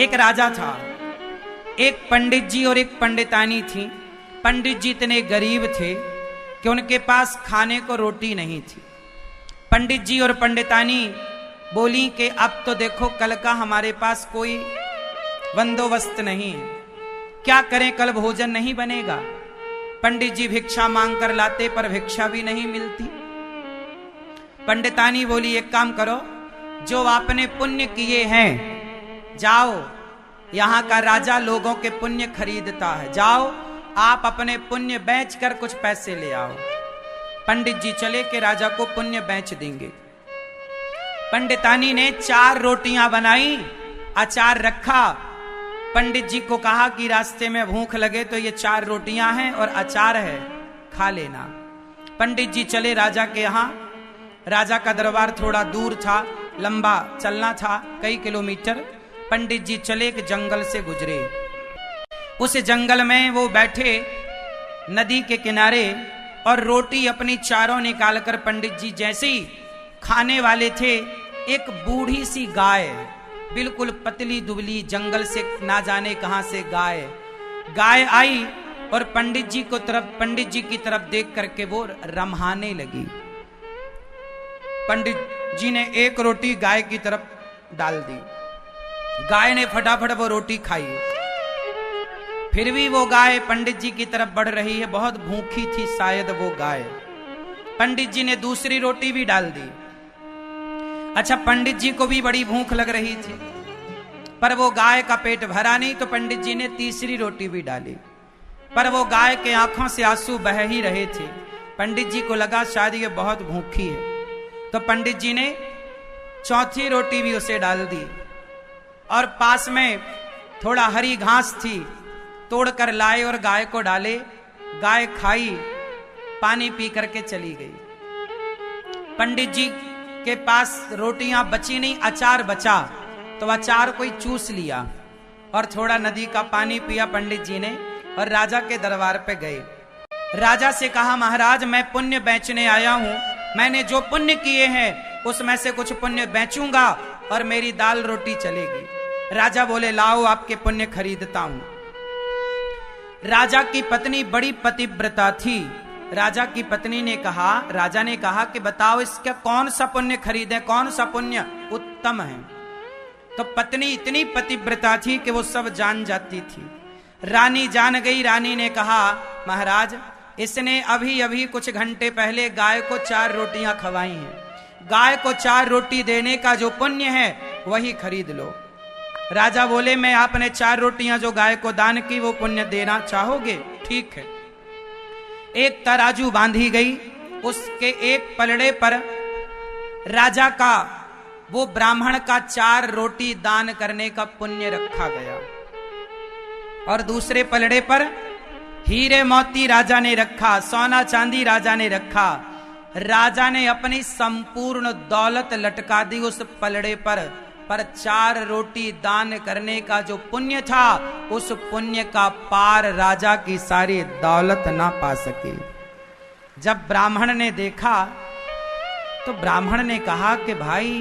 एक राजा था, एक पंडित जी और एक पंडितानी थी। पंडित जी इतने गरीब थे कि उनके पास खाने को रोटी नहीं थी। पंडित जी और पंडितानी बोली कि अब तो देखो कल का हमारे पास कोई बंदोबस्त नहीं है, क्या करें, कल भोजन नहीं बनेगा। पंडित जी भिक्षा मांग कर लाते पर भिक्षा भी नहीं मिलती। पंडितानी बोली एक काम करो, जो आपने पुण्य किए हैं जाओ, यहाँ का राजा लोगों के पुण्य खरीदता है, जाओ आप अपने पुण्य बेच कर कुछ पैसे ले आओ। पंडित जी चले कि राजा को पुण्य बेच देंगे। पंडितानी ने 4 रोटियां बनाई, अचार रखा। पंडित जी को कहा कि रास्ते में भूख लगे तो ये 4 रोटियां हैं और अचार है, खा लेना। पंडित जी चले राजा के यहाँ। राजा का दरबार थोड़ा दूर था, लंबा चलना था, कई किलोमीटर। पंडित जी चले एक जंगल से गुजरे। उस जंगल में वो बैठे नदी के किनारे और रोटी अपनी चारों निकालकर पंडित जी जैसे ही खाने वाले थे, एक बूढ़ी सी गाय, बिल्कुल पतली दुबली, जंगल से ना जाने कहां से गाय आई और पंडित जी की तरफ देख करके वो रम्हाने लगी। पंडित जी ने एक रोटी गाय की तरफ डाल दी। गाय ने फटाफट वो रोटी खाई। फिर भी वो गाय पंडित जी की तरफ बढ़ रही है, बहुत भूखी थी शायद वो गाय। पंडित जी ने दूसरी रोटी भी डाल दी। अच्छा, पंडित जी को भी बड़ी भूख लग रही थी, पर वो गाय का पेट भरा नहीं, तो पंडित जी ने तीसरी रोटी भी डाली, पर वो गाय के आंखों से आंसू बह ही रहे थे। पंडित जी को लगा शायद ये बहुत भूखी है, तो पंडित जी ने चौथी रोटी भी उसे डाल दी और पास में थोड़ा हरी घास थी, तोड़कर लाए और गाय को डाले। गाय खाई, पानी पी करके चली गई। पंडित जी के पास रोटियां बची नहीं, अचार बचा, तो अचार कोई चूस लिया और थोड़ा नदी का पानी पिया पंडित जी ने और राजा के दरबार पे गए। राजा से कहा महाराज मैं पुण्य बेचने आया हूं, मैंने जो पुण्य किए हैं उसमें से कुछ पुण्य बेचूंगा और मेरी दाल रोटी चलेगी। राजा बोले लाओ आपके पुण्य खरीदता हूं। राजा की पत्नी बड़ी पतिव्रता थी। राजा की पत्नी ने कहा, राजा ने कहा कि बताओ इसका कौन सा पुण्य खरीदें, कौन सा पुण्य उत्तम है। तो पत्नी इतनी पतिव्रता थी कि वो सब जान जाती थी। रानी जान गई। रानी ने कहा महाराज इसने अभी अभी कुछ घंटे पहले गाय को 4 रोटियां खवाई हैं, गाय को 4 रोटी देने का जो पुण्य है वही खरीद लो। राजा बोले मैं आपने 4 रोटियां जो गाय को दान की वो पुण्य देना चाहोगे? ठीक है। एक तराजू बांधी गई, उसके एक पलड़े पर राजा का, वो ब्राह्मण का 4 रोटी दान करने का पुण्य रखा गया और दूसरे पलड़े पर हीरे मोती राजा ने रखा, सोना चांदी राजा ने रखा। राजा ने अपनी संपूर्ण दौलत लटका दी उस पलड़े पर 4 रोटी दान करने का जो पुण्य था उस पुण्य का पार राजा की सारी दौलत ना पा सके। जब ब्राह्मण ने देखा तो ब्राह्मण ने कहा कि भाई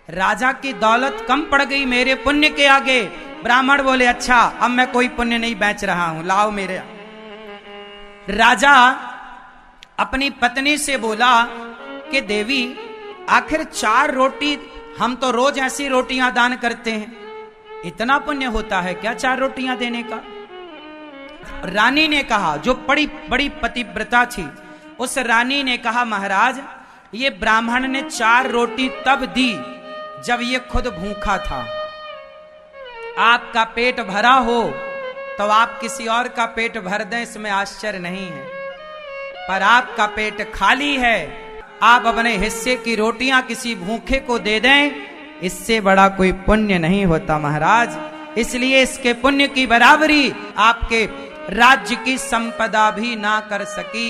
राजा की दौलत कम पड़ गई मेरे पुण्य के आगे। ब्राह्मण बोले अच्छा अब मैं कोई पुण्य नहीं बेच रहा हूं, लाओ मेरे। राजा अपनी पत्नी से बोला कि देवी आखिर 4 रोटी, हम तो रोज ऐसी रोटियां दान करते हैं, इतना पुण्य होता है क्या 4 रोटियां देने का? रानी ने कहा, जो बड़ी बड़ी पतिव्रता थी, उस रानी ने कहा महाराज ये ब्राह्मण ने 4 रोटी तब दी जब ये खुद भूखा था। आपका पेट भरा हो तो आप किसी और का पेट भर दें, इसमें आश्चर्य नहीं है, पर आपका पेट खाली है, आप अपने हिस्से की रोटियां किसी भूखे को दे दें, इससे बड़ा कोई पुण्य नहीं होता महाराज। इसलिए इसके पुण्य की बराबरी आपके राज्य की संपदा भी ना कर सकी।